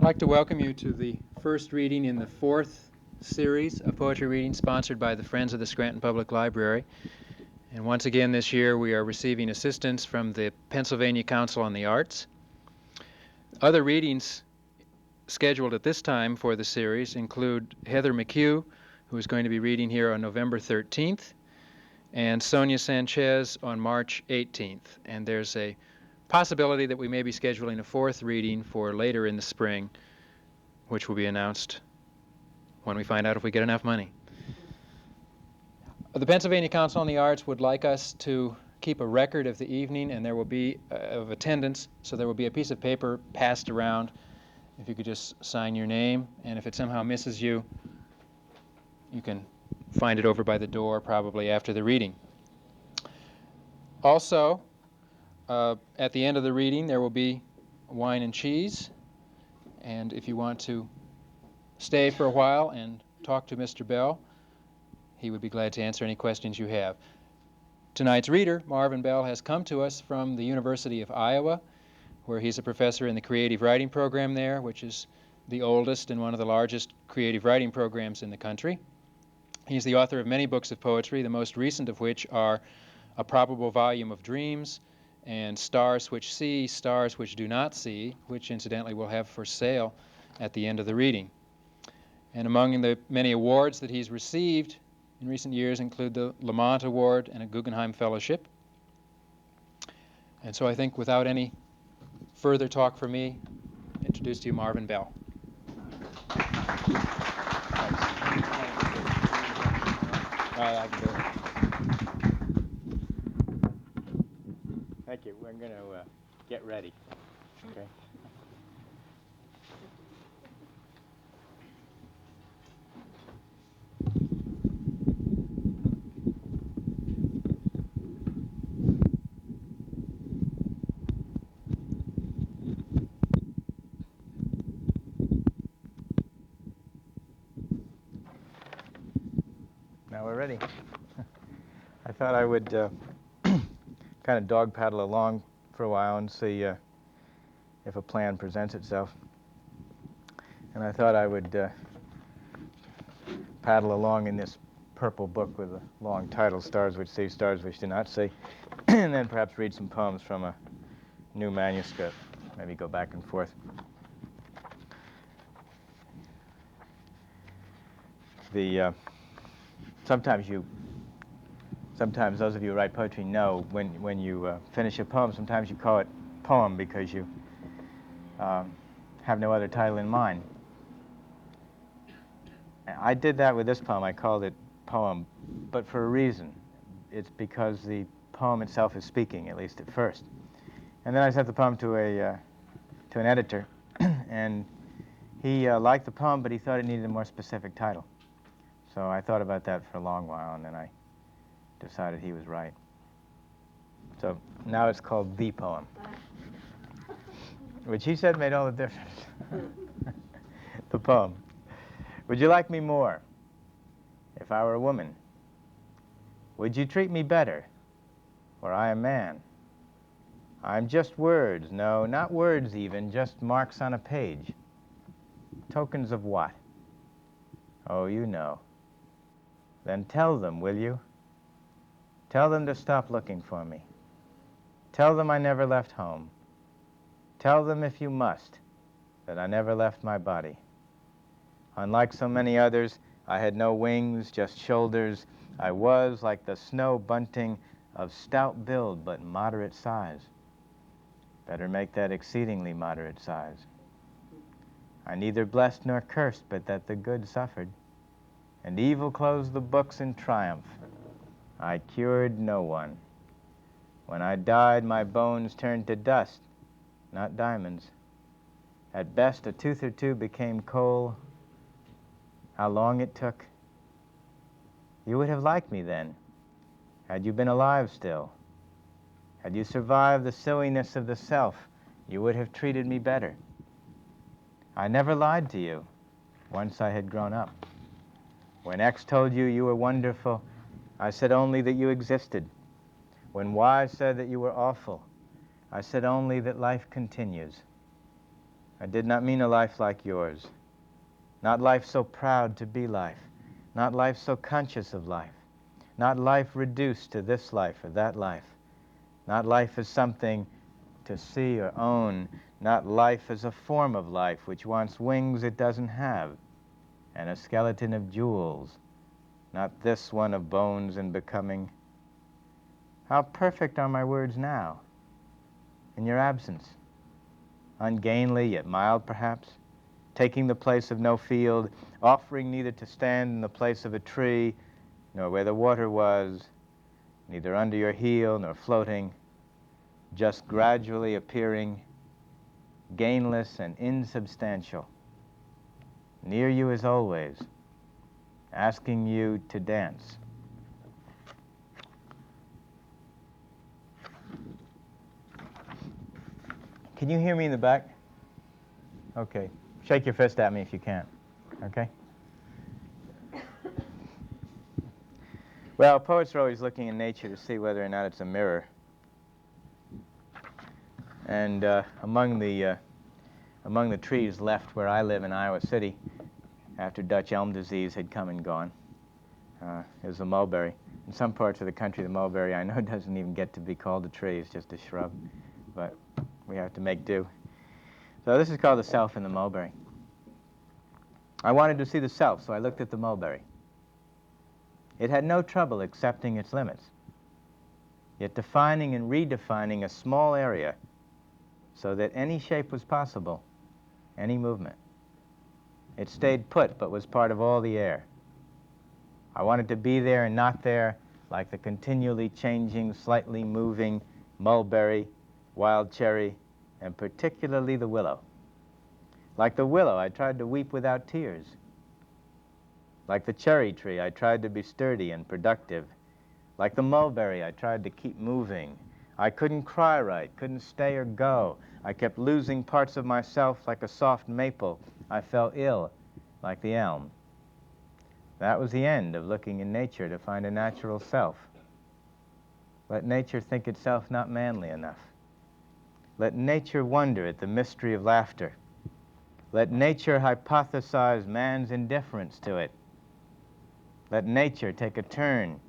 like to welcome you to the first reading in the fourth series of poetry readings sponsored by the Friends of the Scranton Public Library. And once again this year we are receiving assistance from the Pennsylvania Council on the Arts. Other readings scheduled at this time for the series include Heather McHugh, who is going to be reading here on November 13th, and Sonia Sanchez on March 18th. And there's a possibility that we may be scheduling a fourth reading for later in the spring, which will be announced when we find out if we get enough money. The Pennsylvania Council on the Arts would like us to keep a record of the evening, and there will be of attendance, so there will be a piece of paper passed around. If you could just sign your name, and if it somehow misses you, you can find it over by the door probably after the reading. Also, at the end of the reading, there will be wine and cheese. And if you want to stay for a while and talk to Mr. Bell, he would be glad to answer any questions you have. Tonight's reader, Marvin Bell, has come to us from the University of Iowa, where he's a professor in the creative writing program there, which is the oldest and one of the largest creative writing programs in the country. He's the author of many books of poetry, the most recent of which are A Probable Volume of Dreams, and Stars Which See, Stars Which Do Not See, which incidentally we'll have for sale at the end of the reading. And among the many awards that he's received in recent years include the Lamont Award and a Guggenheim Fellowship. And so I think without any further talk from me, I introduce to you Marvin Bell. I can do it. Thank you. We're going to get ready. Okay. Now we're ready. I thought I would kind of dog paddle along for a while and see if a plan presents itself. And I thought I would paddle along in this purple book with a long title, Stars Which See, Stars Which Do Not See, and then perhaps read some poems from a new manuscript, maybe go back and forth. Sometimes those of you who write poetry know when you finish a poem, sometimes you call it poem because you have no other title in mind. I did that with this poem. I called it poem, but for a reason. It's because the poem itself is speaking, at least at first. And then I sent the poem to an editor, and he liked the poem, but he thought it needed a more specific title. So I thought about that for a long while, and then I decided he was right. So now it's called The Poem, which he said made all the difference. The poem. Would you like me more if I were a woman? Would you treat me better, for I am man? I'm just words, no, not words even, just marks on a page. Tokens of what? Oh, you know. Then tell them, will you? Tell them to stop looking for me. Tell them I never left home. Tell them, if you must, that I never left my body. Unlike so many others, I had no wings, just shoulders. I was like the snow bunting of stout build but moderate size. Better make that exceedingly moderate size. I neither blessed nor cursed, but that the good suffered. And evil closed the books in triumph. I cured no one. When I died, my bones turned to dust, not diamonds. At best, a tooth or two became coal. How long it took? You would have liked me then, had you been alive still. Had you survived the silliness of the self, you would have treated me better. I never lied to you, once I had grown up. When X told you you were wonderful, I said only that you existed. When Y said that you were awful, I said only that life continues. I did not mean a life like yours. Not life so proud to be life. Not life so conscious of life. Not life reduced to this life or that life. Not life as something to see or own. Not life as a form of life which wants wings it doesn't have, and a skeleton of jewels. Not this one of bones and becoming. How perfect are my words now, in your absence. Ungainly, yet mild perhaps, taking the place of no field, offering neither to stand in the place of a tree, nor where the water was, neither under your heel nor floating, just gradually appearing, gainless and insubstantial, near you as always, asking you to dance. Can you hear me in the back? Okay. Shake your fist at me if you can. Okay? Well, poets are always looking in nature to see whether or not it's a mirror. And among the trees left where I live in Iowa City, after Dutch elm disease had come and gone, is the mulberry. In some parts of the country, the mulberry, I know, doesn't even get to be called a tree. It's just a shrub. But we have to make do. So this is called the self in the mulberry. I wanted to see the self, so I looked at the mulberry. It had no trouble accepting its limits, yet defining and redefining a small area so that any shape was possible, any movement. It stayed put, but was part of all the air. I wanted to be there and not there, like the continually changing, slightly moving mulberry, wild cherry, and particularly the willow. Like the willow, I tried to weep without tears. Like the cherry tree, I tried to be sturdy and productive. Like the mulberry, I tried to keep moving. I couldn't cry right, couldn't stay or go. I kept losing parts of myself like a soft maple. I fell ill, like the elm. That was the end of looking in nature to find a natural self. Let nature think itself not manly enough. Let nature wonder at the mystery of laughter. Let nature hypothesize man's indifference to it. Let nature take a turn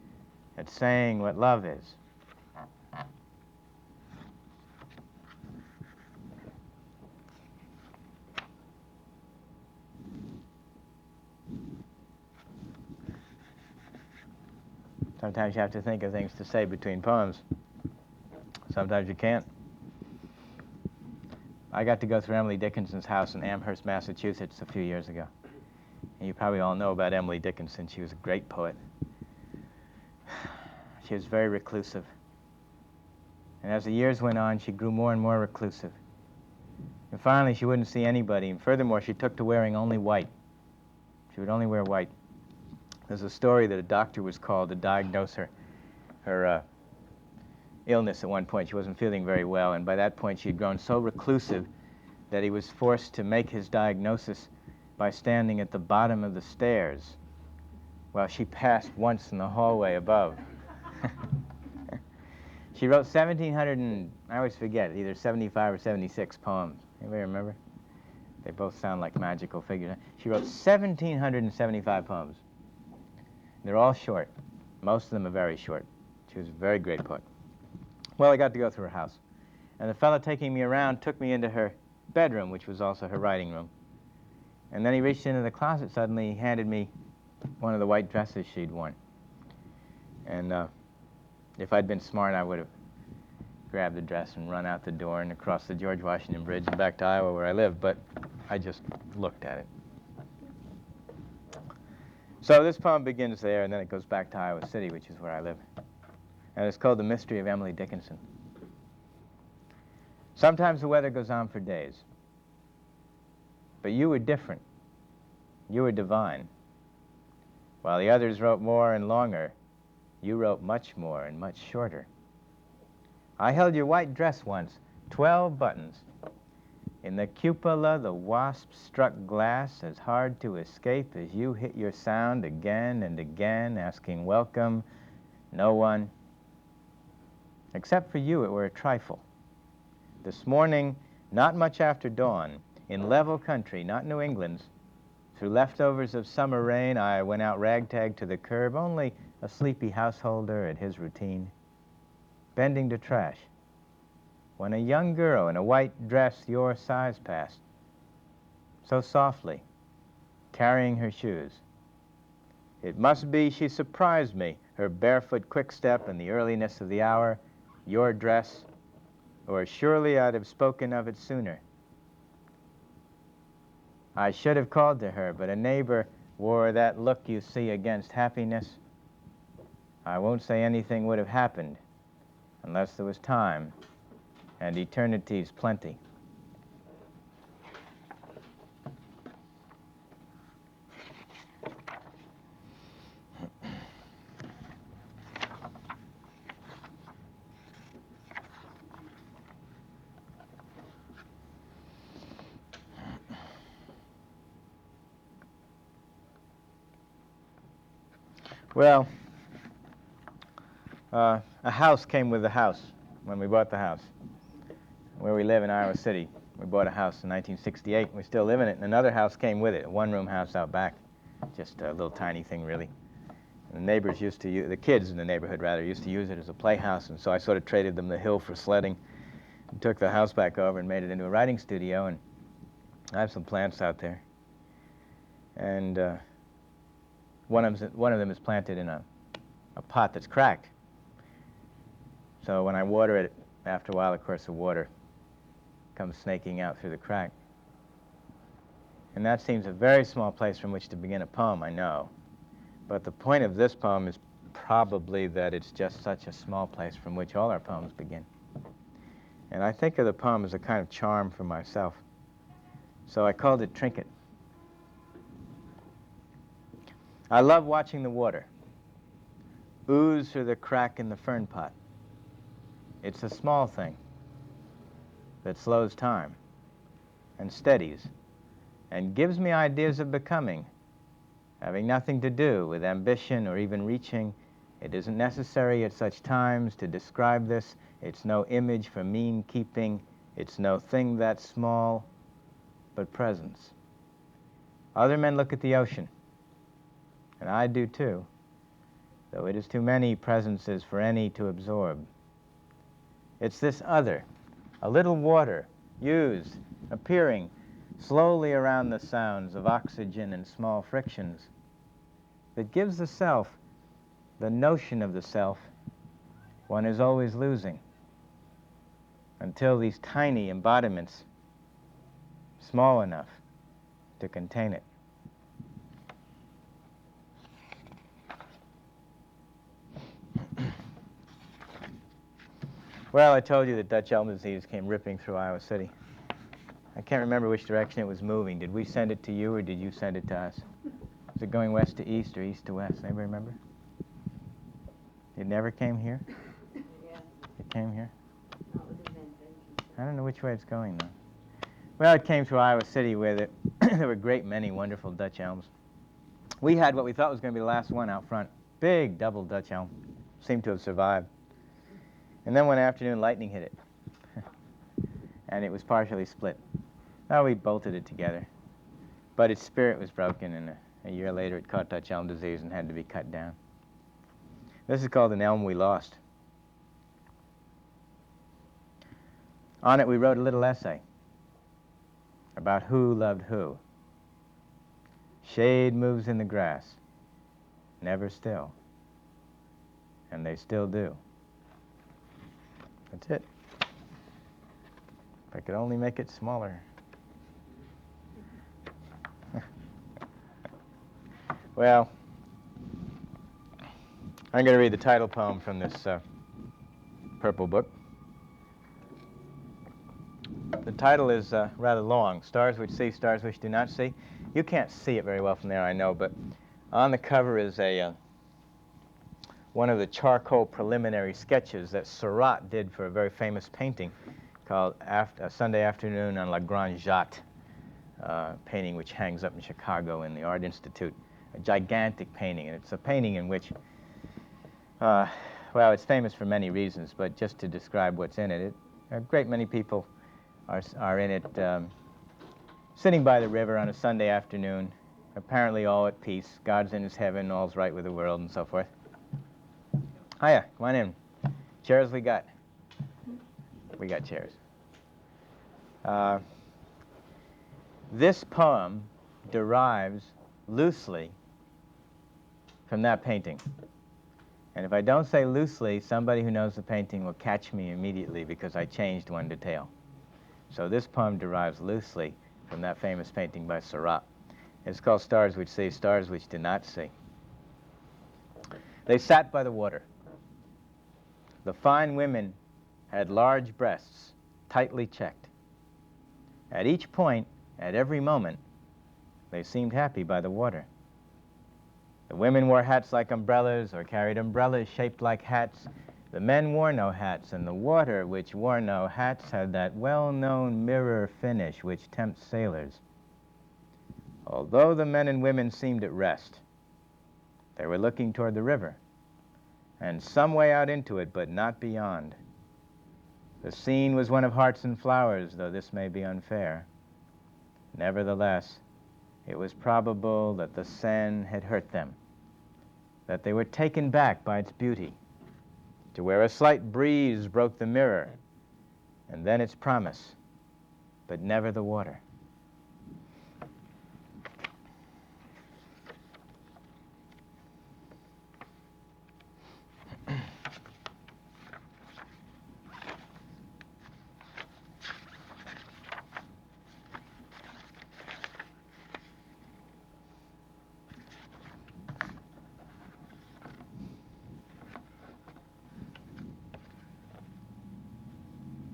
at saying what love is. Sometimes you have to think of things to say between poems. Sometimes you can't. I got to go through Emily Dickinson's house in Amherst, Massachusetts a few years ago. And you probably all know about Emily Dickinson. She was a great poet. She was very reclusive. And as the years went on, she grew more and more reclusive. And finally, she wouldn't see anybody. And furthermore, she took to wearing only white. She would only wear white. There's a story that a doctor was called to diagnose her illness at one point. She wasn't feeling very well, and by that point she had grown so reclusive that he was forced to make his diagnosis by standing at the bottom of the stairs while she passed once in the hallway above. She wrote 1,700 and, I always forget, either 75 or 76 poems. Anybody remember? They both sound like magical figures. She wrote 1,775 poems. They're all short. Most of them are very short. She was a very great poet. Well, I got to go through her house. And the fellow taking me around took me into her bedroom, which was also her writing room. And then he reached into the closet suddenly. He handed me one of the white dresses she'd worn. And if I'd been smart, I would have grabbed the dress and run out the door and across the George Washington Bridge and back to Iowa where I live. But I just looked at it. So this poem begins there, and then it goes back to Iowa City, which is where I live. And it's called The Mystery of Emily Dickinson. Sometimes the weather goes on for days. But you were different. You were divine. While the others wrote more and longer, you wrote much more and much shorter. I held your white dress once, 12 buttons. In the cupola, the wasp struck glass as hard to escape as you hit your sound again and again, asking welcome, no one. Except for you, it were a trifle. This morning, not much after dawn, in level country, not New England's. Through leftovers of summer rain, I went out ragtag to the curb, only a sleepy householder at his routine, bending to trash, when a young girl in a white dress your size passed, so softly, carrying her shoes. It must be she surprised me, her barefoot quick step in the earliness of the hour, your dress, or surely I'd have spoken of it sooner. I should have called to her, but a neighbor wore that look you see against happiness. I won't say anything would have happened unless there was time, and eternity's plenty. Well, a house came with the house when we bought the house. Where we live in Iowa City, we bought a house in 1968. We still live in it, and another house came with it, a one-room house out back. Just a little tiny thing, really. And the neighbors used to use, the kids in the neighborhood, rather, used to use it as a playhouse, and so I sort of traded them the hill for sledding and took the house back over and made it into a writing studio, and I have some plants out there. And one of them is planted in a pot that's cracked. So when I water it, after a while, of course, the water comes snaking out through the crack. And that seems a very small place from which to begin a poem, I know. But the point of this poem is probably that it's just such a small place from which all our poems begin. And I think of the poem as a kind of charm for myself. So I called it Trinket. I love watching the water ooze through the crack in the fern pot. It's a small thing that slows time and steadies and gives me ideas of becoming, having nothing to do with ambition or even reaching. It isn't necessary at such times to describe this. It's no image for mean keeping. It's no thing that small, but presence. Other men look at the ocean, and I do too, though it is too many presences for any to absorb. It's this other, a little water, used, appearing slowly around the sounds of oxygen and small frictions, that gives the self, the notion of the self, one is always losing, until these tiny embodiments, small enough to contain it. Well, I told you that Dutch elm disease came ripping through Iowa City. I can't remember which direction it was moving. Did we send it to you, or did you send it to us? Was it going west to east or east to west? Anybody remember? It never came here? Yeah. It came here? That was invented. I don't know which way it's going, though. Well, it came through Iowa City where there were a great many wonderful Dutch elms. We had what we thought was going to be the last one out front. Big double Dutch elm. Seemed to have survived. And then one afternoon, lightning hit it. And it was partially split. Now we bolted it together. But its spirit was broken, and a year later it caught Dutch elm disease and had to be cut down. This is called An Elm We Lost. On it we wrote a little essay about who loved who. Shade moves in the grass, never still. And they still do. That's it. If I could only make it smaller. Well, I'm going to read the title poem from this purple book. The title is rather long, Stars Which See, Stars Which Do Not See. You can't see it very well from there, I know, but on the cover is one of the charcoal preliminary sketches that Seurat did for a very famous painting called Sunday Afternoon on La Grande Jatte, painting which hangs up in Chicago in the Art Institute. A gigantic painting, and it's a painting in which, well, it's famous for many reasons, but just to describe what's in it, a great many people are in it sitting by the river on a Sunday afternoon, apparently all at peace. God's in his heaven, all's right with the world, and so forth. Hiya, come on in. Chairs we got. We got chairs. This poem derives loosely from that painting. And if I don't say loosely, somebody who knows the painting will catch me immediately because I changed one detail. So this poem derives loosely from that famous painting by Seurat. It's called Stars Which See, Stars Which Do Not See. They sat by the water. The fine women had large breasts, tightly checked. At each point, at every moment, they seemed happy by the water. The women wore hats like umbrellas or carried umbrellas shaped like hats. The men wore no hats, and the water, which wore no hats, had that well-known mirror finish which tempts sailors. Although the men and women seemed at rest, they were looking toward the river, and some way out into it, but not beyond. The scene was one of hearts and flowers, though this may be unfair. Nevertheless, it was probable that the Seine had hurt them, that they were taken back by its beauty, to where a slight breeze broke the mirror, and then its promise, but never the water.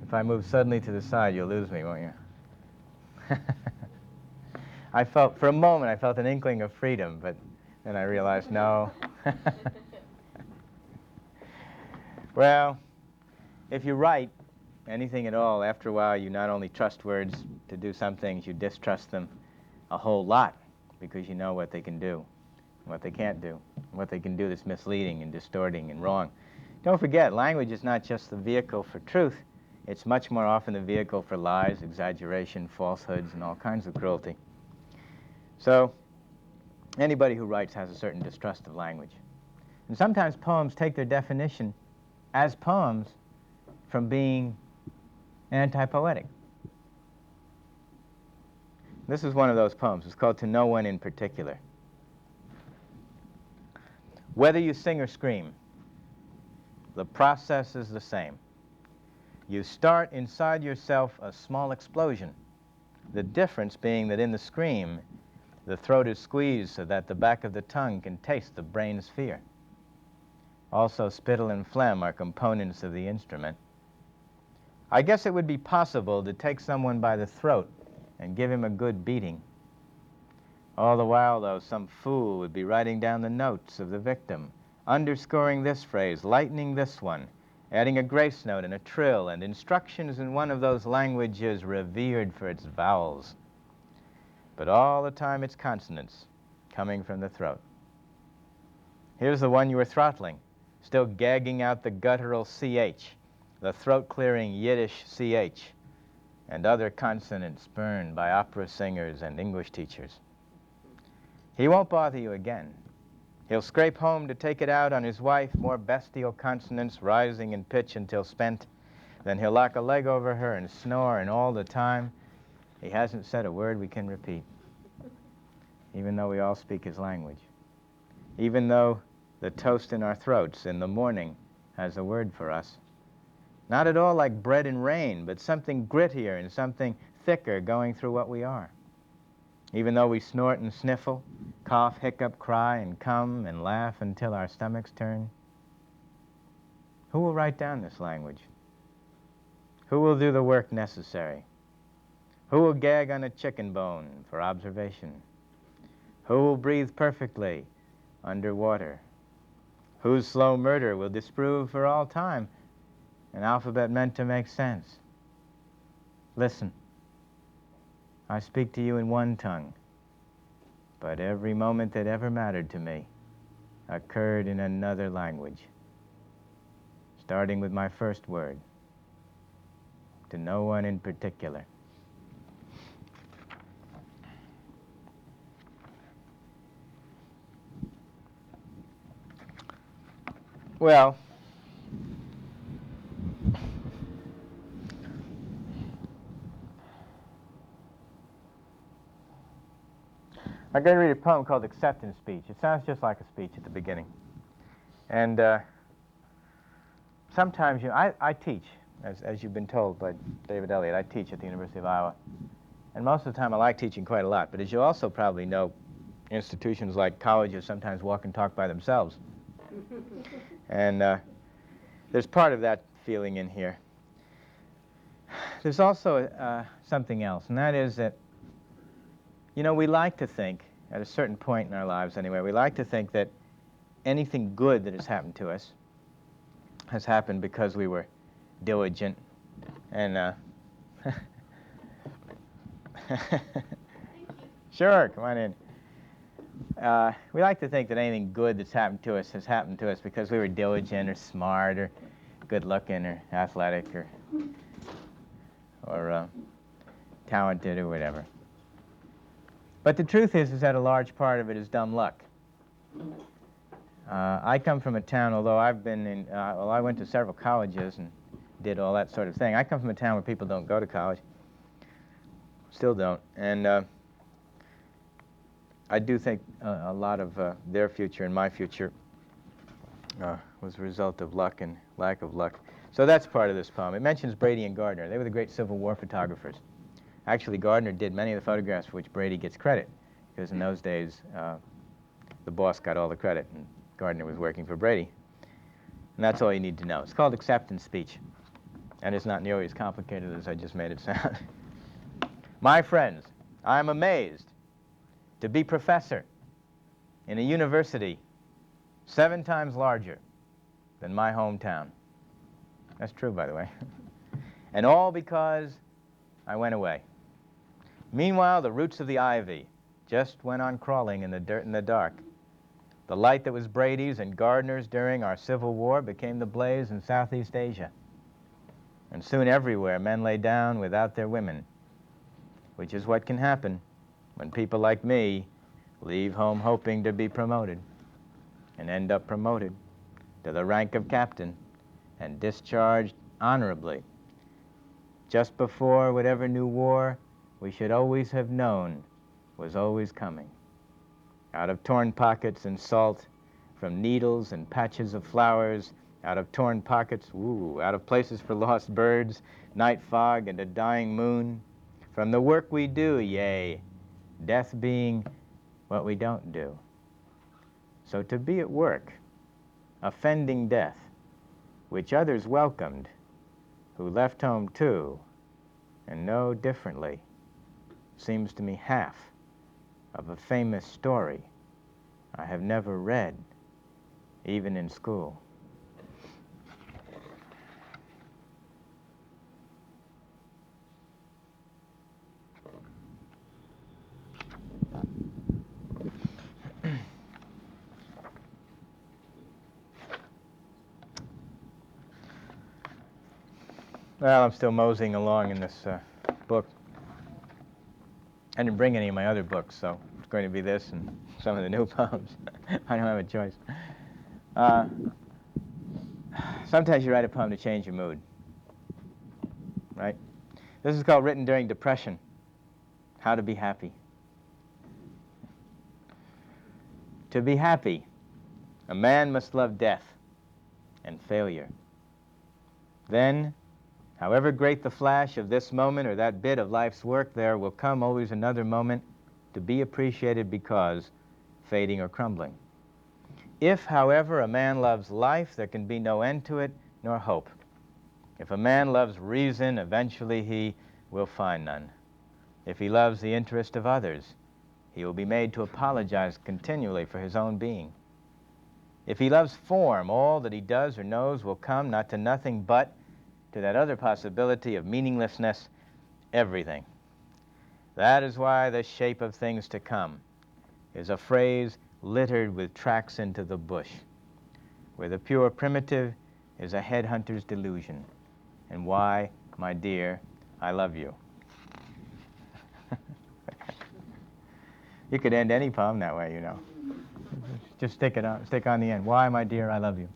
If I move suddenly to the side, you'll lose me, won't you? I felt, for a moment, I felt an inkling of freedom, but then I realized, no. Well, if you write anything at all, after a while, you not only trust words to do some things, you distrust them a whole lot, because you know what they can do, and what they can't do, and what they can do that's misleading and distorting and wrong. Don't forget, language is not just the vehicle for truth. It's much more often the vehicle for lies, exaggeration, falsehoods, and all kinds of cruelty. So, anybody who writes has a certain distrust of language. And sometimes poems take their definition as poems from being anti-poetic. This is one of those poems. It's called To No One in Particular. Whether you sing or scream, the process is the same. You start inside yourself a small explosion, the difference being that in the scream, the throat is squeezed so that the back of the tongue can taste the brain sphere. Also, spittle and phlegm are components of the instrument. I guess it would be possible to take someone by the throat and give him a good beating. All the while, though, some fool would be writing down the notes of the victim, underscoring this phrase, lightening this one, adding a grace note and a trill, and instructions in one of those languages revered for its vowels. But all the time it's consonants coming from the throat. Here's the one you were throttling, still gagging out the guttural CH, the throat-clearing Yiddish CH, and other consonants burned by opera singers and English teachers. He won't bother you again. He'll scrape home to take it out on his wife, more bestial consonants rising in pitch until spent. Then he'll lock a leg over her and snore, and all the time, he hasn't said a word we can repeat, even though we all speak his language. Even though the toast in our throats in the morning has a word for us. Not at all like bread and rain, but something grittier and something thicker going through what we are. Even though we snort and sniffle, cough, hiccup, cry, and come and laugh until our stomachs turn. Who will write down this language? Who will do the work necessary? Who will gag on a chicken bone for observation? Who will breathe perfectly underwater? Whose slow murder will disprove for all time an alphabet meant to make sense? Listen. I speak to you in one tongue, but every moment that ever mattered to me occurred in another language, starting with my first word, to no one in particular. Well, I'm going to read a poem called Acceptance Speech. It sounds just like a speech at the beginning. And sometimes, I teach, as you've been told by David Elliott, I teach at the University of Iowa. And most of the time I like teaching quite a lot. But as you also probably know, institutions like colleges sometimes walk and talk by themselves. And there's part of that feeling in here. There's also something else, and that is that, we like to think, at a certain point in our lives anyway, we like to think that anything good that has happened to us has happened because we were diligent and Sure, come on in. We like to think that anything good that's happened to us has happened to us because we were diligent or smart or good-looking or athletic or talented or whatever. But the truth is that a large part of it is dumb luck. I come from a town, although I've been in, I went to several colleges and did all that sort of thing. I come from a town where people don't go to college. Still don't. And I do think a lot of their future and my future was a result of luck and lack of luck. So that's part of this poem. It mentions Brady and Gardner. They were the great Civil War photographers. Actually, Gardner did many of the photographs for which Brady gets credit, because in those days, the boss got all the credit, and Gardner was working for Brady. And that's all you need to know. It's called Acceptance Speech, and it's not nearly as complicated as I just made it sound. My friends, I am amazed to be professor in a university 7 times larger than my hometown. That's true, by the way. And all because I went away. Meanwhile, the roots of the ivy just went on crawling in the dirt and the dark. The light that was Brady's and Gardner's during our Civil War became the blaze in Southeast Asia. And soon everywhere men lay down without their women, which is what can happen when people like me leave home hoping to be promoted and end up promoted to the rank of captain and discharged honorably just before whatever new war we should always have known was always coming. Out of torn pockets and salt, from needles and patches of flowers, out of torn pockets, out of places for lost birds, night fog and a dying moon, from the work we do, yea, death being what we don't do. So to be at work, offending death, which others welcomed, who left home too, and know differently, seems to me half of a famous story I have never read, even in school. Well, I'm still moseying along in this book. I didn't bring any of my other books, so it's going to be this and some of the new poems. I don't have a choice. Sometimes you write a poem to change your mood, right? This is called Written During Depression, How to Be Happy. To be happy, a man must love death and failure. Then, however great the flash of this moment or that bit of life's work, there will come always another moment to be appreciated because fading or crumbling. If, however, a man loves life, there can be no end to it nor hope. If a man loves reason, eventually he will find none. If he loves the interest of others, he will be made to apologize continually for his own being. If he loves form, all that he does or knows will come not to nothing but to that other possibility of meaninglessness, everything. That is why the shape of things to come is a phrase littered with tracks into the bush, where the pure primitive is a headhunter's delusion, and why, my dear, I love you. You could end any poem that way, you know. Just stick on the end. Why, my dear, I love you.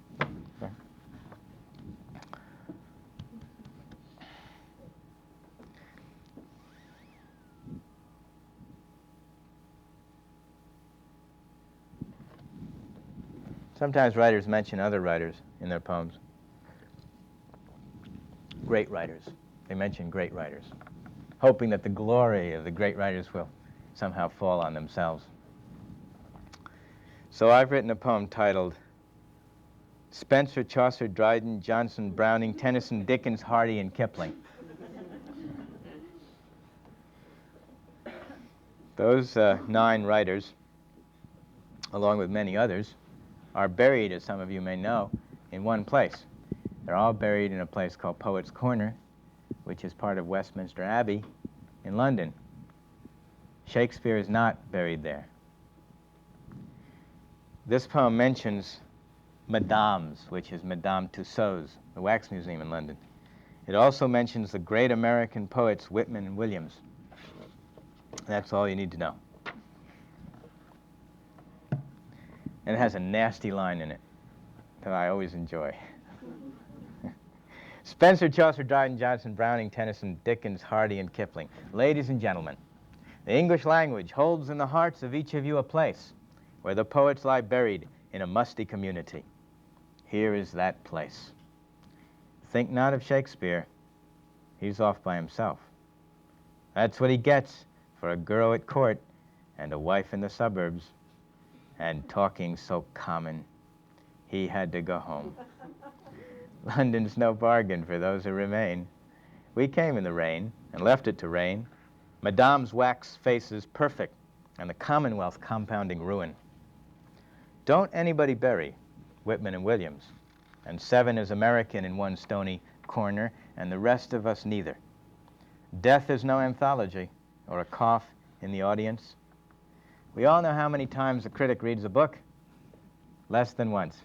Sometimes writers mention other writers in their poems. Great writers. They mention great writers, hoping that the glory of the great writers will somehow fall on themselves. So I've written a poem titled Spencer, Chaucer, Dryden, Johnson, Browning, Tennyson, Dickens, Hardy, and Kipling. Those 9 writers, along with many others, are buried, as some of you may know, in one place. They're all buried in a place called Poets' Corner, which is part of Westminster Abbey in London. Shakespeare is not buried there. This poem mentions Madame's, which is Madame Tussauds, the wax museum in London. It also mentions the great American poets Whitman and Williams. That's all you need to know. And it has a nasty line in it that I always enjoy. Spencer, Chaucer, Dryden, Johnson, Browning, Tennyson, Dickens, Hardy, and Kipling. Ladies and gentlemen, the English language holds in the hearts of each of you a place where the poets lie buried in a musty community. Here is that place. Think not of Shakespeare. He's off by himself. That's what he gets for a girl at court and a wife in the suburbs and talking so common. He had to go home. London's no bargain for those who remain. We came in the rain and left it to rain. Madame's wax faces perfect and the Commonwealth compounding ruin. Don't anybody bury Whitman and Williams, and 7 is American in one stony corner, and the rest of us neither. Death is no anthology or a cough in the audience. We all know how many times a critic reads a book. Less than once.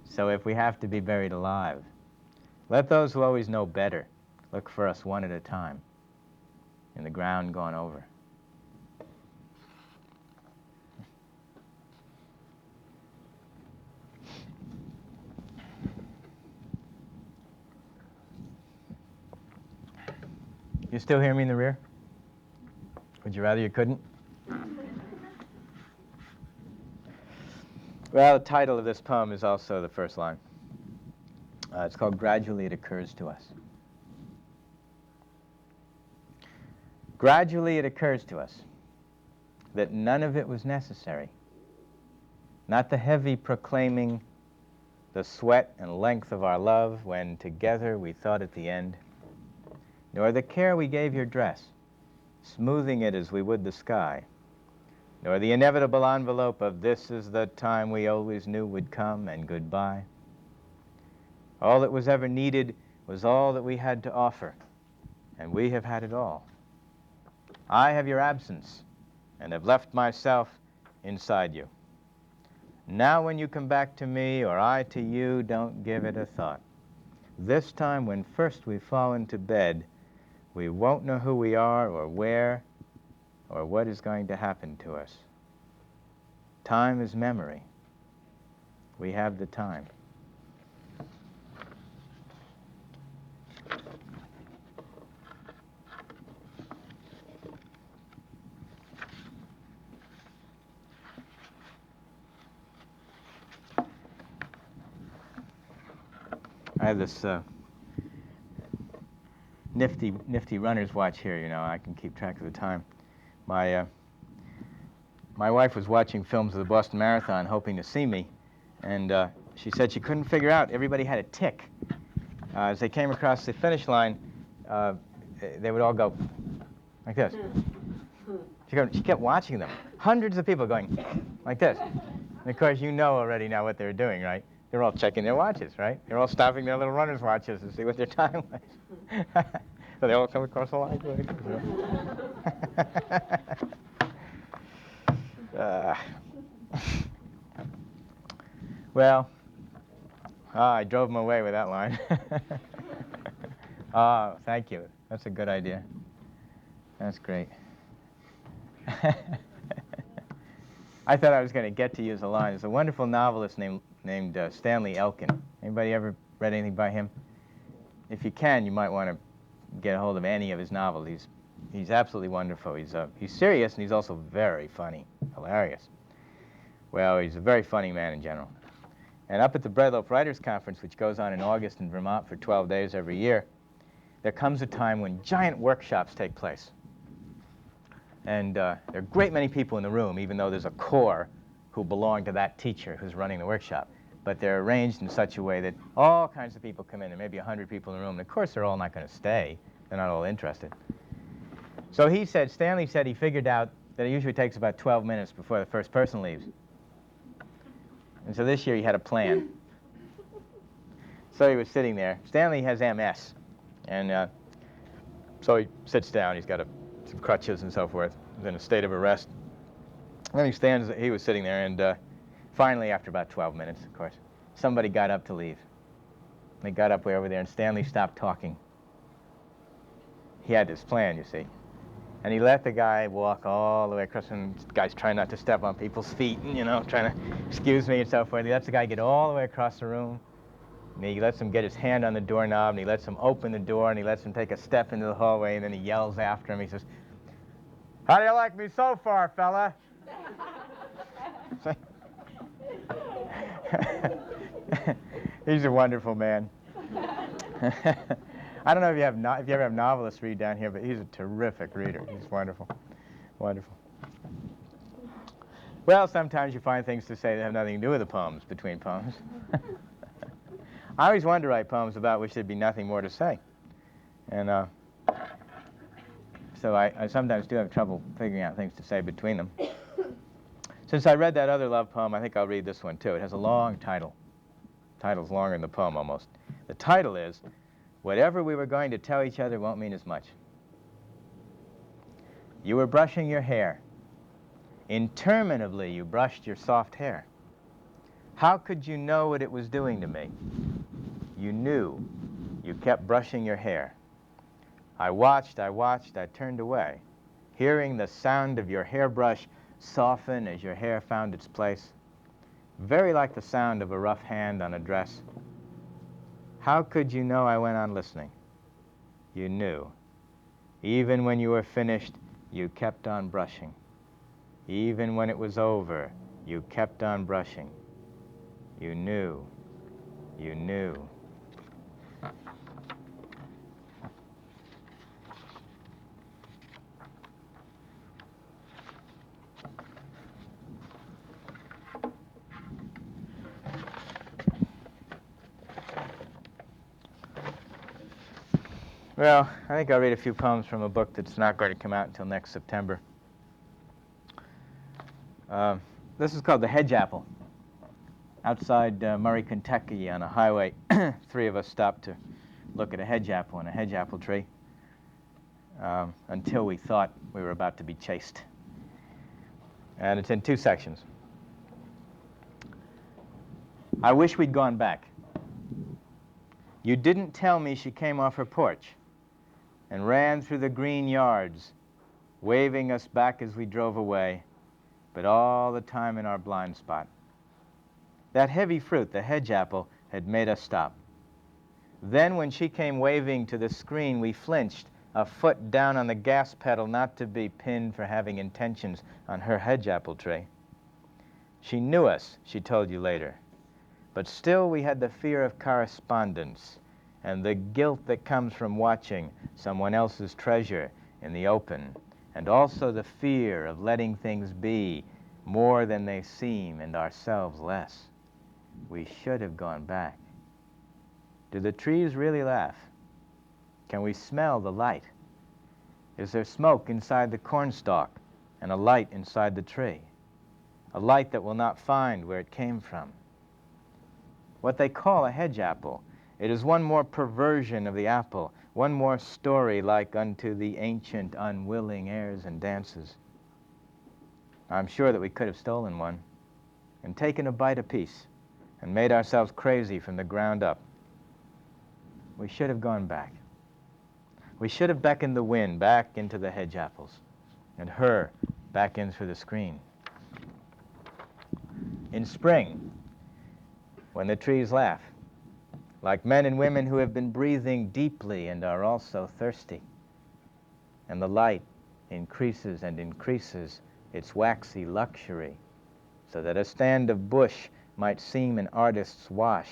So if we have to be buried alive, let those who always know better look for us one at a time in the ground gone over. You still hear me in the rear? Would you rather you couldn't? Well, the title of this poem is also the first line. It's called Gradually It Occurs to Us. Gradually it occurs to us that none of it was necessary. Not the heavy proclaiming, the sweat and length of our love when together we thought at the end, nor the care we gave your dress, smoothing it as we would the sky, nor the inevitable envelope of this is the time we always knew would come and goodbye. All that was ever needed was all that we had to offer, and we have had it all. I have your absence, and have left myself inside you. Now when you come back to me, or I to you, don't give it a thought. This time when first we fall into bed, we won't know who we are, or where, or what is going to happen to us. Time is memory. We have the time. I have this nifty runner's watch here, you know. I can keep track of the time. My wife was watching films of the Boston Marathon, hoping to see me, and she said she couldn't figure out. Everybody had a tick. As they came across the finish line, they would all go like this. She kept watching them. Hundreds of people going like this. And of course, you know already now what they're doing, right? They're all checking their watches, right? They're all stopping their little runner's watches to see what their time was. So they all come across the line. Well, I drove them away with that line. Oh, thank you. That's a good idea. That's great. I thought I was going to get to use a line. There's a wonderful novelist named Stanley Elkin. Anybody ever read anything by him? If you can, you might want to get a hold of any of his novels. He's absolutely wonderful. He's serious, and he's also very funny, hilarious. Well, he's a very funny man in general. And up at the Breadloaf Writers Conference, which goes on in August in Vermont for 12 days every year, there comes a time when giant workshops take place. And there are a great many people in the room, even though there's a core who belong to that teacher who's running the workshop. But they're arranged in such a way that all kinds of people come in. There may be 100 people in the room. And of course, they're all not going to stay. They're not all interested. So Stanley said he figured out that it usually takes about 12 minutes before the first person leaves. And so this year he had a plan. So he was sitting there. Stanley has MS. And so he sits down. He's got some crutches and so forth. He's in a state of arrest. And then he was sitting there, and finally, after about 12 minutes, of course, somebody got up to leave. They got up way over there, and Stanley stopped talking. He had this plan, you see. And he let the guy walk all the way across, and the guy's trying not to step on people's feet, and, trying to excuse me and so forth. He lets the guy get all the way across the room. And he lets him get his hand on the doorknob, and he lets him open the door, and he lets him take a step into the hallway, and then he yells after him. He says, "How do you like me so far, fella?" He's a wonderful man. I don't know if you ever have novelists read down here, but he's a terrific reader. He's wonderful, wonderful. Well, sometimes you find things to say that have nothing to do with the poems, between poems. I always wanted to write poems about which there'd be nothing more to say. And so I sometimes do have trouble figuring out things to say between them. Since I read that other love poem, I think I'll read this one, too. It has a long title. The title's longer than the poem, almost. The title is, "Whatever we were going to tell each other won't mean as much." You were brushing your hair. Interminably, you brushed your soft hair. How could you know what it was doing to me? You knew. You kept brushing your hair. I watched, I turned away, hearing the sound of your hairbrush soften as your hair found its place, very like the sound of a rough hand on a dress. How could you know I went on listening? You knew. Even when you were finished, you kept on brushing. Even when it was over, you kept on brushing. You knew. You knew. Well, I think I'll read a few poems from a book that's not going to come out until next September. This is called The Hedge Apple. Outside Murray, Kentucky, on a highway, three of us stopped to look at a hedge apple and a hedge apple tree until we thought we were about to be chased. And it's in two sections. I wish we'd gone back. You didn't tell me she came off her porch and ran through the green yards, waving us back as we drove away, but all the time in our blind spot. That heavy fruit, the hedge apple, had made us stop. Then when she came waving to the screen, we flinched, a foot down on the gas pedal, not to be pinned for having intentions on her hedge apple tree. She knew us, she told you later, but still we had the fear of correspondence and the guilt that comes from watching someone else's treasure in the open, and also the fear of letting things be more than they seem and ourselves less. We should have gone back. Do the trees really laugh? Can we smell the light? Is there smoke inside the cornstalk and a light inside the tree? A light that will not find where it came from. What they call a hedge apple, it is one more perversion of the apple, one more story like unto the ancient unwilling airs and dances. I'm sure that we could have stolen one and taken a bite apiece and made ourselves crazy from the ground up. We should have gone back. We should have beckoned the wind back into the hedge apples and her back in through the screen. In spring, when the trees laugh, like men and women who have been breathing deeply and are also thirsty, and the light increases and increases its waxy luxury, so that a stand of bush might seem an artist's wash,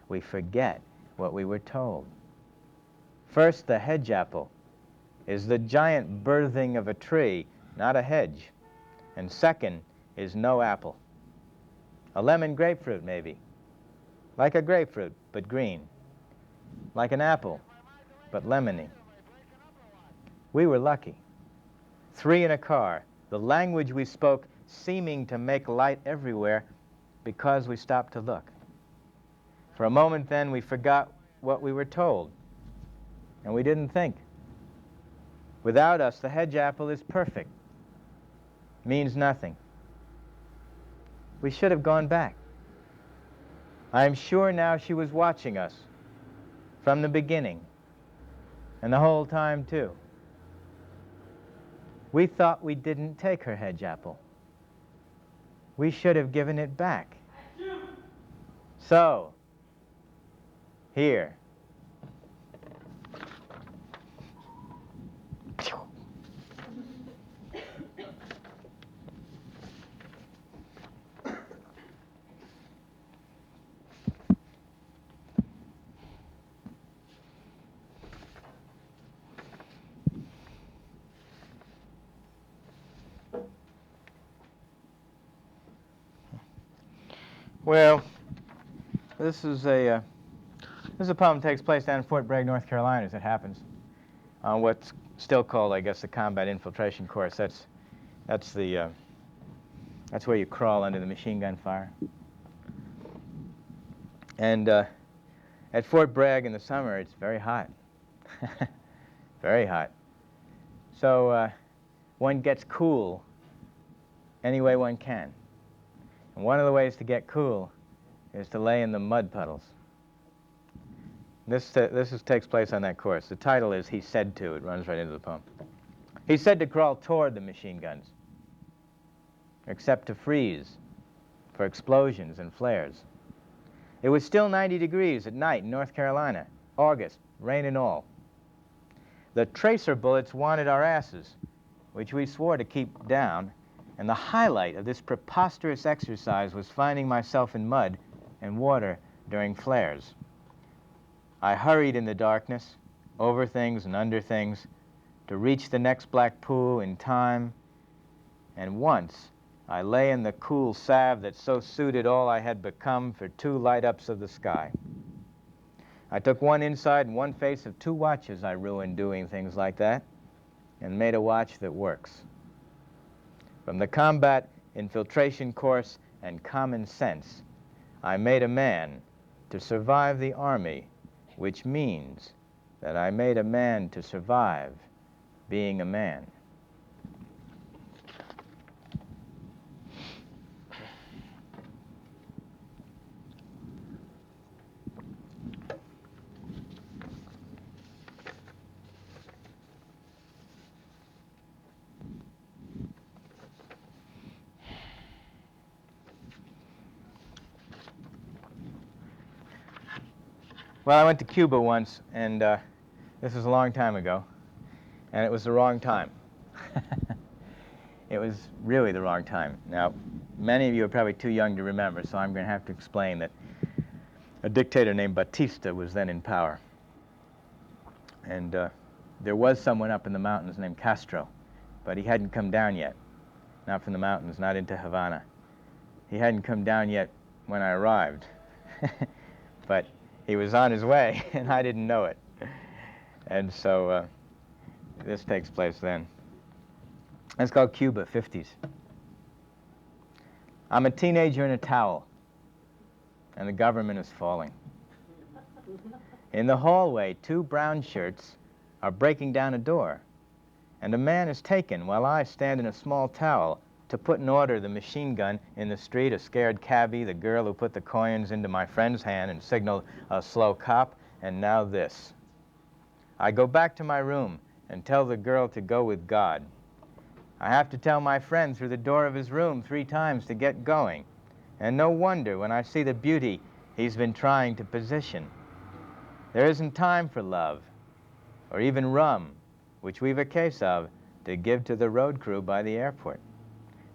we forget what we were told. First, the hedge apple is the giant birthing of a tree, not a hedge. And second is no apple. A lemon grapefruit, maybe. Like a grapefruit, but green. Like an apple, but lemony. We were lucky. 3 in a car, the language we spoke seeming to make light everywhere because we stopped to look. For a moment then, we forgot what we were told, and we didn't think. Without us, the hedge apple is perfect, means nothing. We should have gone back. I am sure now she was watching us from the beginning, and the whole time, too. We thought we didn't take her hedge apple. We should have given it back. So, here. Well, this is a poem that takes place down in Fort Bragg, North Carolina, as it happens, on what's still called, I guess, the combat infiltration course. That's where you crawl under the machine gun fire. And at Fort Bragg in the summer, it's very hot, very hot. So one gets cool any way one can. And one of the ways to get cool is to lay in the mud puddles. This takes place on that course. The title is He Said To. It runs right into the poem. He said to crawl toward the machine guns, except to freeze for explosions and flares. It was still 90 degrees at night in North Carolina, August, rain and all. The tracer bullets wanted our asses, which we swore to keep down, and the highlight of this preposterous exercise was finding myself in mud and water during flares. I hurried in the darkness, over things and under things, to reach the next black pool in time, and once I lay in the cool salve that so suited all I had become for 2 light-ups of the sky. I took one inside and one face of 2 watches I ruined doing things like that, and made a watch that works. From the combat infiltration course and common sense, I made a man to survive the army, which means that I made a man to survive being a man. Well, I went to Cuba once, and this was a long time ago, and it was the wrong time. It was really the wrong time. Now, many of you are probably too young to remember, so I'm going to have to explain that a dictator named Batista was then in power. And there was someone up in the mountains named Castro, but he hadn't come down yet. Not from the mountains, not into Havana. He hadn't come down yet when I arrived. But he was on his way, and I didn't know it. And so this takes place then. It's called Cuba, 50s. I'm a teenager in a towel, and the government is falling. In the hallway, 2 brown shirts are breaking down a door, and a man is taken while I stand in a small towel to put in order the machine gun in the street, a scared cabbie, the girl who put the coins into my friend's hand and signaled a slow cop, and now this. I go back to my room and tell the girl to go with God. I have to tell my friend through the door of his room 3 times to get going, and no wonder when I see the beauty he's been trying to position. There isn't time for love, or even rum, which we've a case of, to give to the road crew by the airport.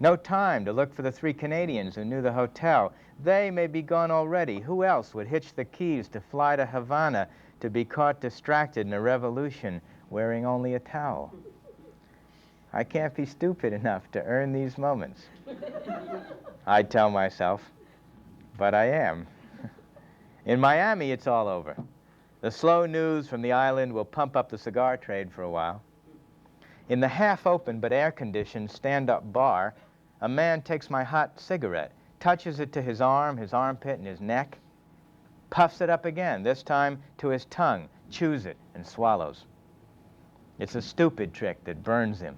No time to look for the 3 Canadians who knew the hotel. They may be gone already. Who else would hitch the keys to fly to Havana to be caught distracted in a revolution wearing only a towel? I can't be stupid enough to earn these moments. I tell myself, but I am. In Miami, it's all over. The slow news from the island will pump up the cigar trade for a while. In the half-open but air-conditioned stand-up bar, a man takes my hot cigarette, touches it to his arm, his armpit, and his neck, puffs it up again, this time to his tongue, chews it, and swallows. It's a stupid trick that burns him,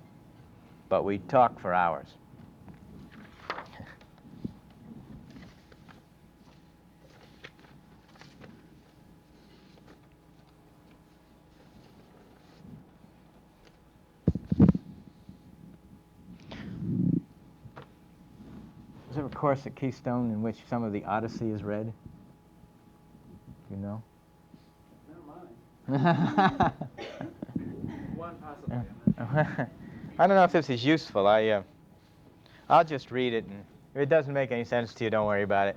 but we talk for hours. Is there a course at Keystone in which some of the Odyssey is read? You know? Never mind. One possibly. I don't know if this is useful. I'll just read it, and if it doesn't make any sense to you, don't worry about it.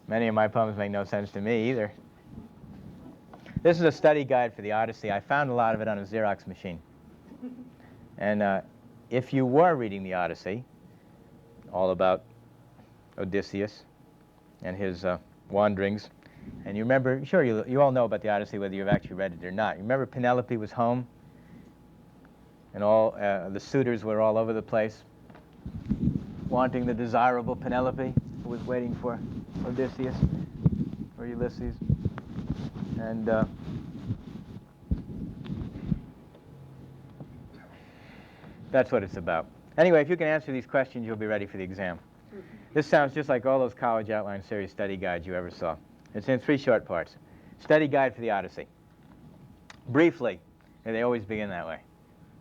Many of my poems make no sense to me either. This is a study guide for the Odyssey. I found a lot of it on a Xerox machine. And if you were reading the Odyssey, all about Odysseus and his wanderings, and you remember, sure, you all know about the Odyssey, whether you've actually read it or not. You remember Penelope was home, and all the suitors were all over the place, wanting the desirable Penelope who was waiting for Odysseus or Ulysses. And that's what it's about. Anyway, if you can answer these questions, you'll be ready for the exam. This sounds just like all those college outline series study guides you ever saw. It's in 3 short parts. Study guide for the Odyssey. Briefly, and they always begin that way.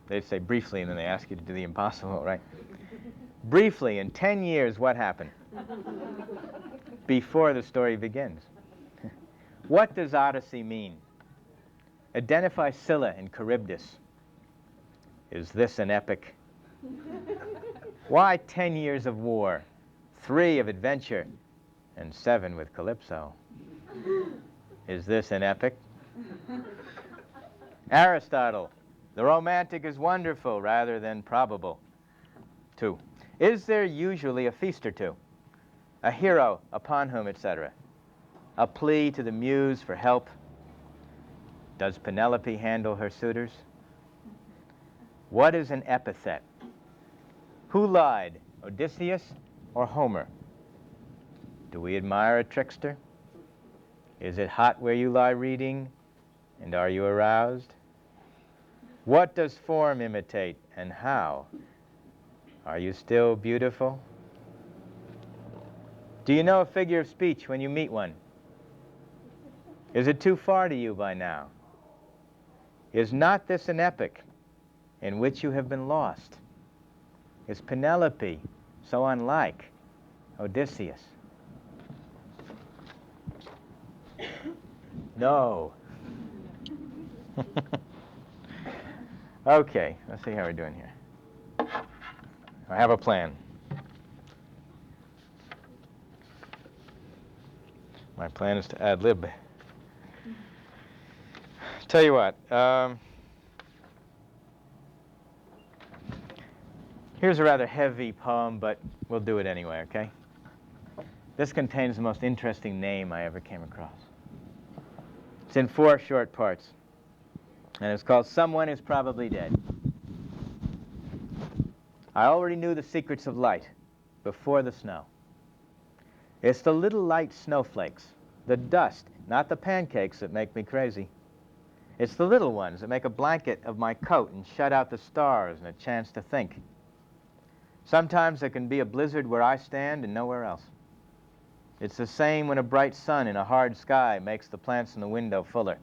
They say briefly, and then they ask you to do the impossible, right? Briefly, in 10 years, what happened? Before the story begins. What does Odyssey mean? Identify Scylla and Charybdis. Is this an epic? Why 10 years of war, 3 of adventure, and 7 with Calypso? Is this an epic? Aristotle, the romantic is wonderful rather than probable. 2. Is there usually a feast or two? A hero upon whom, etc.? A plea to the muse for help? Does Penelope handle her suitors? What is an epithet? Who lied, Odysseus or Homer? Do we admire a trickster? Is it hot where you lie reading, and are you aroused? What does form imitate, and how? Are you still beautiful? Do you know a figure of speech when you meet one? Is it too far to you by now? Is not this an epic in which you have been lost? Is Penelope so unlike Odysseus? No. Okay, let's see how we're doing here. I have a plan. My plan is to ad-lib. Tell you what, here's a rather heavy poem, but we'll do it anyway, okay? This contains the most interesting name I ever came across. It's in 4 short parts, and it's called Someone Is Probably Dead. I already knew the secrets of light before the snow. It's the little light snowflakes, the dust, not the pancakes that make me crazy. It's the little ones that make a blanket of my coat and shut out the stars and a chance to think. Sometimes there can be a blizzard where I stand and nowhere else. It's the same when a bright sun in a hard sky makes the plants in the window fuller.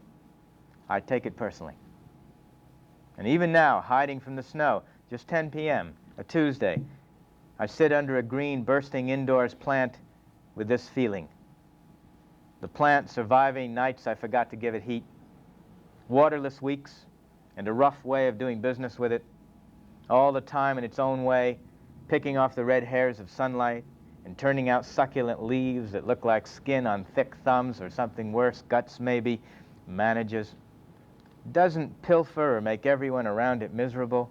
I take it personally. And even now, hiding from the snow, just 10 p.m., a Tuesday, I sit under a green bursting indoors plant with this feeling. The plant surviving nights I forgot to give it heat, waterless weeks, and a rough way of doing business with it, all the time in its own way, picking off the red hairs of sunlight and turning out succulent leaves that look like skin on thick thumbs or something worse, guts maybe, manages, doesn't pilfer or make everyone around it miserable,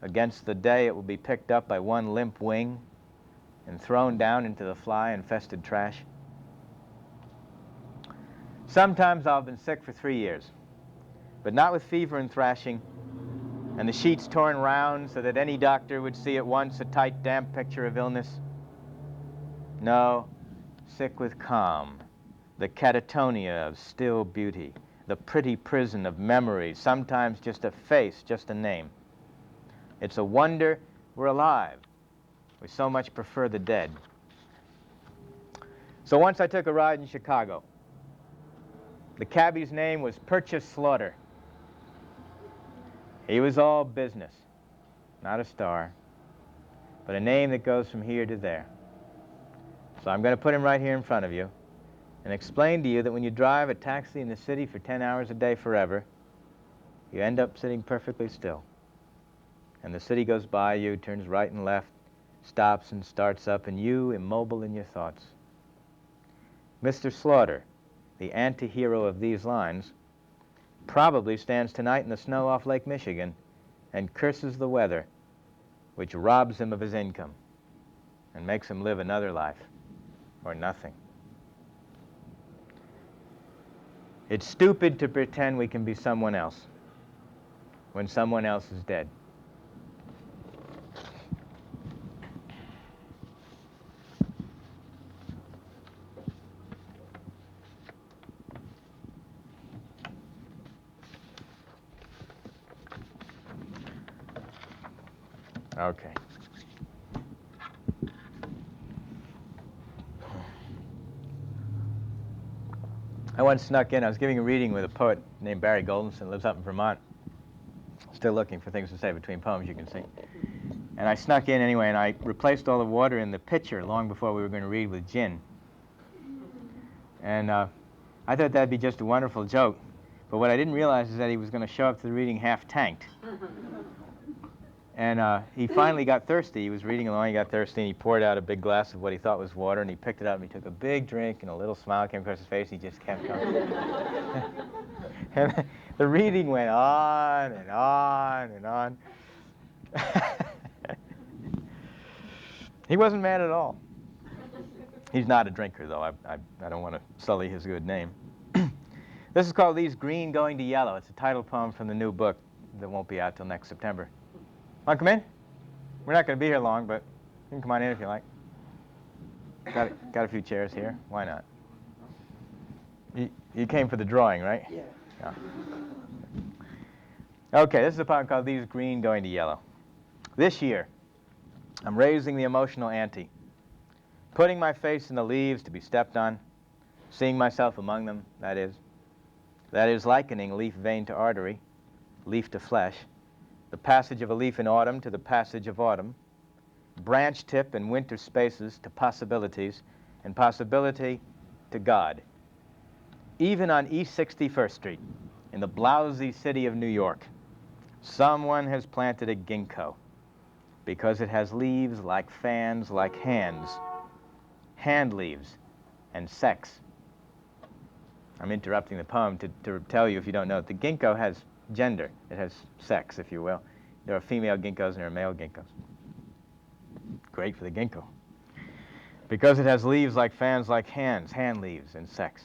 against the day it will be picked up by one limp wing and thrown down into the fly-infested trash. Sometimes I've been sick for 3 years, but not with fever and thrashing, and the sheets torn round so that any doctor would see at once a tight, damp picture of illness. No, sick with calm, the catatonia of still beauty, the pretty prison of memories, sometimes just a face, just a name. It's a wonder we're alive. We so much prefer the dead. So once I took a ride in Chicago. The cabbie's name was Purchase Slaughter. He was all business, not a star, but a name that goes from here to there. So I'm going to put him right here in front of you and explain to you that when you drive a taxi in the city for 10 hours a day forever, you end up sitting perfectly still. And the city goes by you, turns right and left, stops and starts up, and you immobile in your thoughts. Mr. Slaughter, the anti-hero of these lines, probably stands tonight in the snow off Lake Michigan and curses the weather, which robs him of his income and makes him live another life, or nothing. It's stupid to pretend we can be someone else when someone else is dead. Okay. I once snuck in. I was giving a reading with a poet named Barry Goldenson, lives up in Vermont. Still looking for things to say between poems, you can see. And I snuck in anyway, and I replaced all the water in the pitcher long before we were going to read with gin. And I thought that'd be just a wonderful joke. But what I didn't realize is that he was going to show up to the reading half-tanked. And he finally got thirsty. He was reading along, he got thirsty, and he poured out a big glass of what he thought was water, and he picked it up, and he took a big drink, and a little smile came across his face, and he just kept going. And the reading went on and on and on. He wasn't mad at all. He's not a drinker, though. I don't want to sully his good name. This is called These Green Going to Yellow. It's a title poem from the new book that won't be out till next September. Want to come in? We're not going to be here long, but you can come on in if you like. Got a few chairs here. Why not? You came for the drawing, right? Yeah. Okay, this is a poem called These Green Going to Yellow. This year, I'm raising the emotional ante, putting my face in the leaves to be stepped on, seeing myself among them, that is likening leaf vein to artery, leaf to flesh, the passage of a leaf in autumn to the passage of autumn, branch tip and winter spaces to possibilities, and possibility to God. Even on East 61st Street, in the blousy city of New York, someone has planted a ginkgo because it has leaves like fans, like hands, hand leaves, and sex. I'm interrupting the poem to tell you, if you don't know it, the ginkgo has gender. It has sex, if you will. There are female ginkgos and there are male ginkgos. Great for the ginkgo. Because it has leaves like fans, like hands, hand leaves, and sex.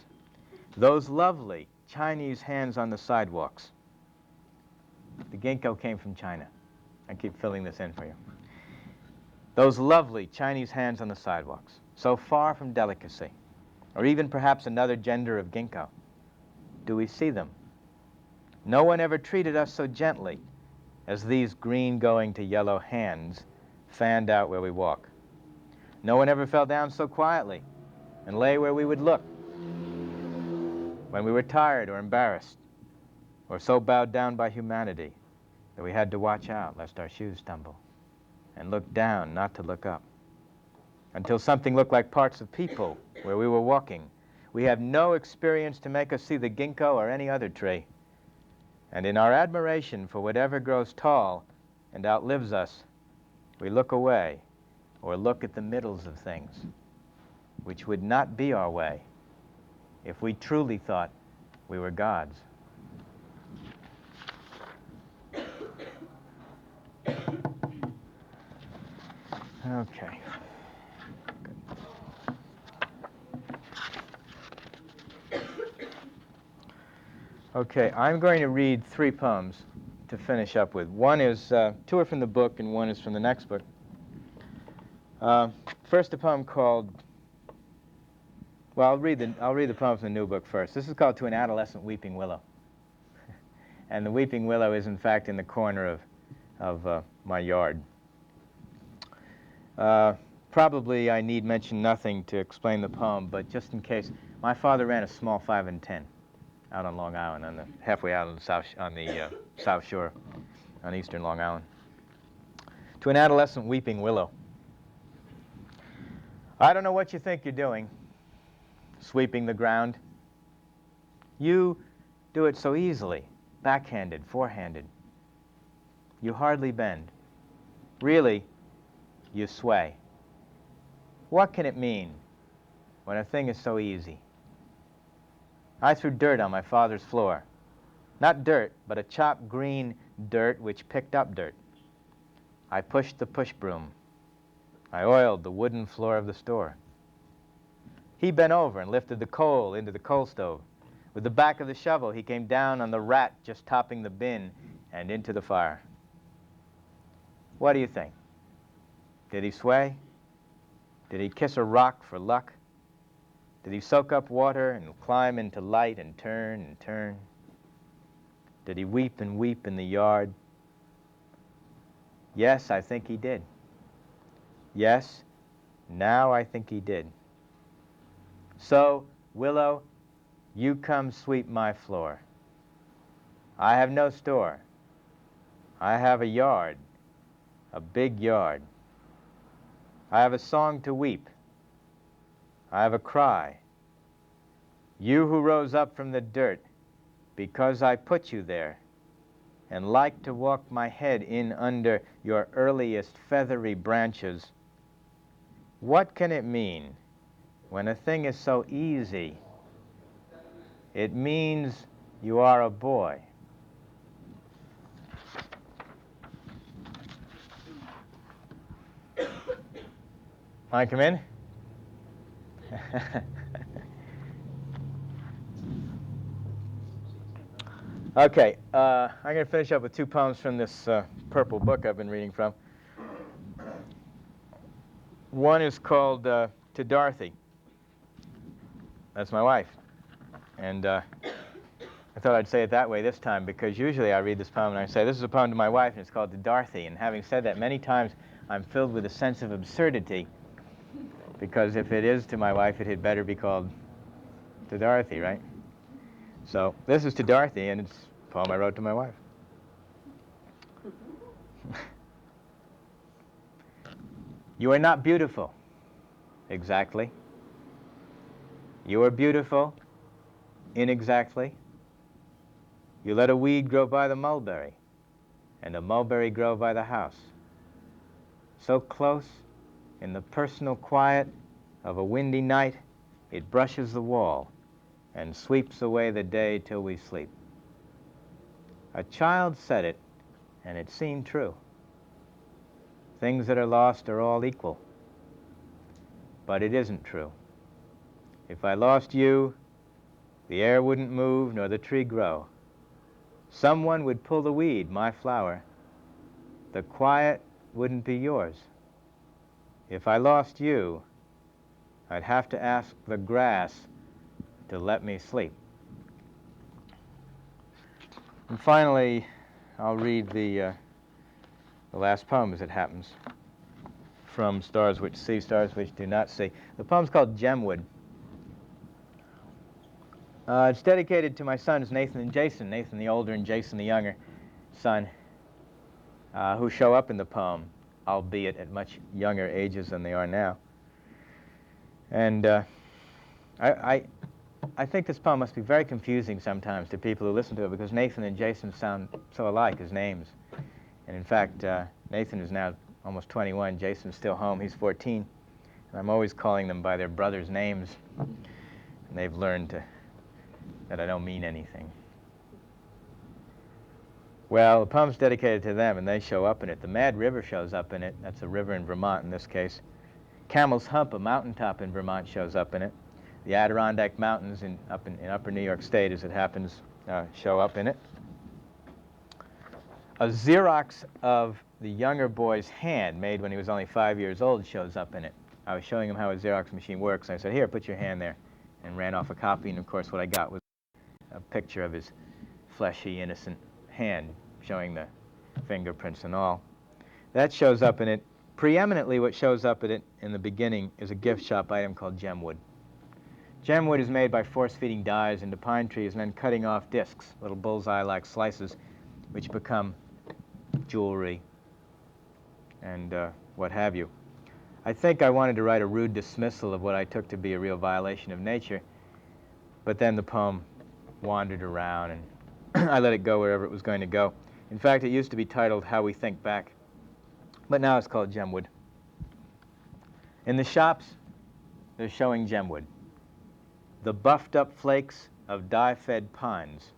Those lovely Chinese hands on the sidewalks. The ginkgo came from China. I keep filling this in for you. Those lovely Chinese hands on the sidewalks, so far from delicacy, or even perhaps another gender of ginkgo. Do we see them? No one ever treated us so gently as these green going to yellow hands fanned out where we walk. No one ever fell down so quietly and lay where we would look when we were tired or embarrassed, or so bowed down by humanity that we had to watch out lest our shoes stumble and look down, not to look up, until something looked like parts of people where we were walking. We have no experience to make us see the ginkgo or any other tree. And in our admiration for whatever grows tall and outlives us, we look away or look at the middles of things, which would not be our way if we truly thought we were gods. Okay. Okay, I'm going to read 3 poems to finish up with. One is, 2 are from the book and 1 is from the next book. First, a poem called, well, I'll read the poem from the new book first. This is called To an Adolescent Weeping Willow. And the weeping willow is, in fact, in the corner of my yard. Probably I need mention nothing to explain the poem, but just in case, my father ran a small 5 and 10 out on Long Island, halfway out on the South Shore, on eastern Long Island. To an Adolescent Weeping Willow. I don't know what you think you're doing, sweeping the ground. You do it so easily, backhanded, forehanded. You hardly bend. Really, you sway. What can it mean when a thing is so easy? I threw dirt on my father's floor. Not dirt, but a chopped green dirt which picked up dirt. I pushed the push broom. I oiled the wooden floor of the store. He bent over and lifted the coal into the coal stove. With the back of the shovel, he came down on the rat just topping the bin and into the fire. What do you think? Did he sway? Did he kiss a rock for luck? Did he soak up water and climb into light and turn and turn? Did he weep and weep in the yard? Yes, I think he did. Yes, now I think he did. So, Willow, you come sweep my floor. I have no store. I have a yard, a big yard. I have a song to weep. I have a cry. You who rose up from the dirt, because I put you there, and like to walk my head in under your earliest feathery branches, what can it mean when a thing is so easy? It means you are a boy. Mind come in? Okay, I'm going to finish up with 2 poems from this purple book I've been reading from. One is called To Dorothy. That's my wife. And I thought I'd say it that way this time, because usually I read this poem and I say, this is a poem to my wife, and it's called To Dorothy. And having said that many times, I'm filled with a sense of absurdity, because if it is to my wife, it had better be called To Dorothy, right? So this is To Dorothy, and it's a poem I wrote to my wife. You are not beautiful, exactly. You are beautiful, inexactly. You let a weed grow by the mulberry, and a mulberry grow by the house. So close, in the personal quiet of a windy night, it brushes the wall and sweeps away the day till we sleep. A child said it, and it seemed true. Things that are lost are all equal. But it isn't true. If I lost you, the air wouldn't move nor the tree grow. Someone would pull the weed, my flower. The quiet wouldn't be yours. If I lost you, I'd have to ask the grass to let me sleep. And finally, I'll read the last poem, as it happens, from Stars Which See, Stars Which Do Not See. The poem's called Gemwood. It's dedicated to my sons, Nathan and Jason. Nathan the older and Jason the younger son, who show up in the poem, albeit at much younger ages than they are now. And I think this poem must be very confusing sometimes to people who listen to it, because Nathan and Jason sound so alike as names. And in fact, Nathan is now almost 21. Jason's still home. He's 14. And I'm always calling them by their brothers' names. And they've learned that I don't mean anything. Well, the poem's dedicated to them, and they show up in it. The Mad River shows up in it. That's a river in Vermont in this case. Camel's Hump, a mountaintop in Vermont, shows up in it. The Adirondack Mountains in upper New York State, as it happens, show up in it. A Xerox of the younger boy's hand, made when he was only 5 years old, shows up in it. I was showing him how a Xerox machine works, and I said, "Here, put your hand there," and ran off a copy. And of course, what I got was a picture of his fleshy, innocent hand, showing the fingerprints and all. That shows up in it. Preeminently, what shows up in it in the beginning is a gift shop item called gemwood. Gemwood is made by force-feeding dyes into pine trees and then cutting off discs, little bullseye-like slices, which become jewelry and what have you. I think I wanted to write a rude dismissal of what I took to be a real violation of nature, but then the poem wandered around and I let it go wherever it was going to go. In fact, it used to be titled How We Think Back, but now it's called Gemwood. In the shops, they're showing gemwood. The buffed-up flakes of dye-fed pines,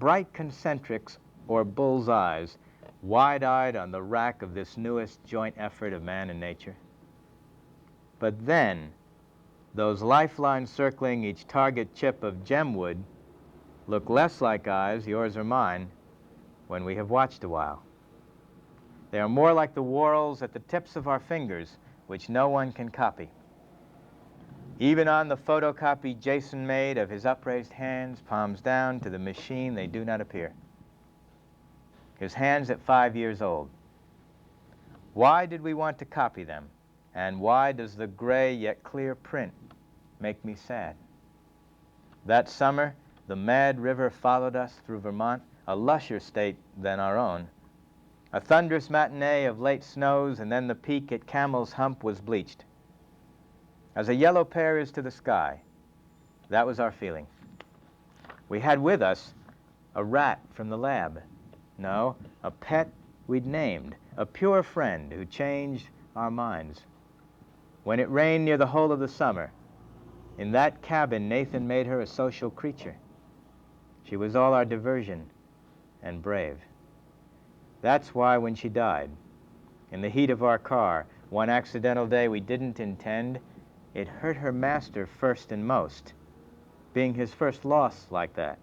bright concentrics or bullseyes, wide-eyed on the rack of this newest joint effort of man and nature. But then, those lifelines circling each target chip of gemwood look less like eyes, yours or mine, when we have watched a while. They are more like the whorls at the tips of our fingers, which no one can copy. Even on the photocopy Jason made of his upraised hands, palms down, to the machine, they do not appear. His hands at 5 years old. Why did we want to copy them? And why does the gray yet clear print make me sad? That summer, the Mad River followed us through Vermont, a lusher state than our own. A thunderous matinee of late snows, and then the peak at Camel's Hump was bleached. As a yellow pear is to the sky, that was our feeling. We had with us a rat from the lab. No, a pet we'd named, a pure friend who changed our minds. When it rained near the whole of the summer, in that cabin, Nathan made her a social creature. She was all our diversion and brave. That's why when she died, in the heat of our car, one accidental day we didn't intend, it hurt her master first and most, being his first loss like that.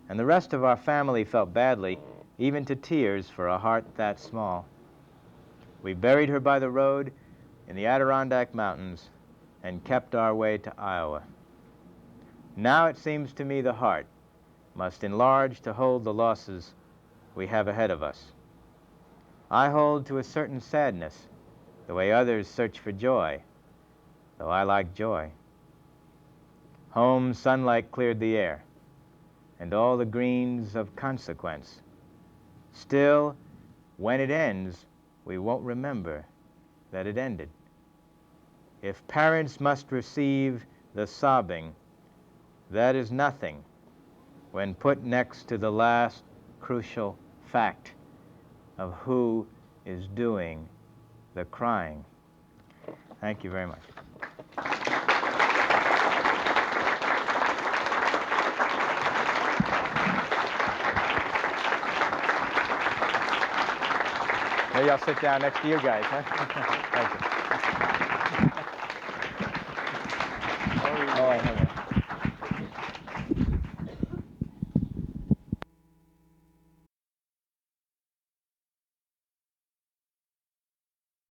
And the rest of our family felt badly, even to tears, for a heart that small. We buried her by the road in the Adirondack Mountains and kept our way to Iowa. Now it seems to me the heart must enlarge to hold the losses we have ahead of us. I hold to a certain sadness, the way others search for joy, though I like joy. Home sunlight cleared the air, and all the greens of consequence. Still, when it ends, we won't remember that it ended. If parents must receive the sobbing, that is nothing when put next to the last crucial fact of who is doing the crying. Thank you very much. Maybe I'll sit down next to you guys, huh? Thank you.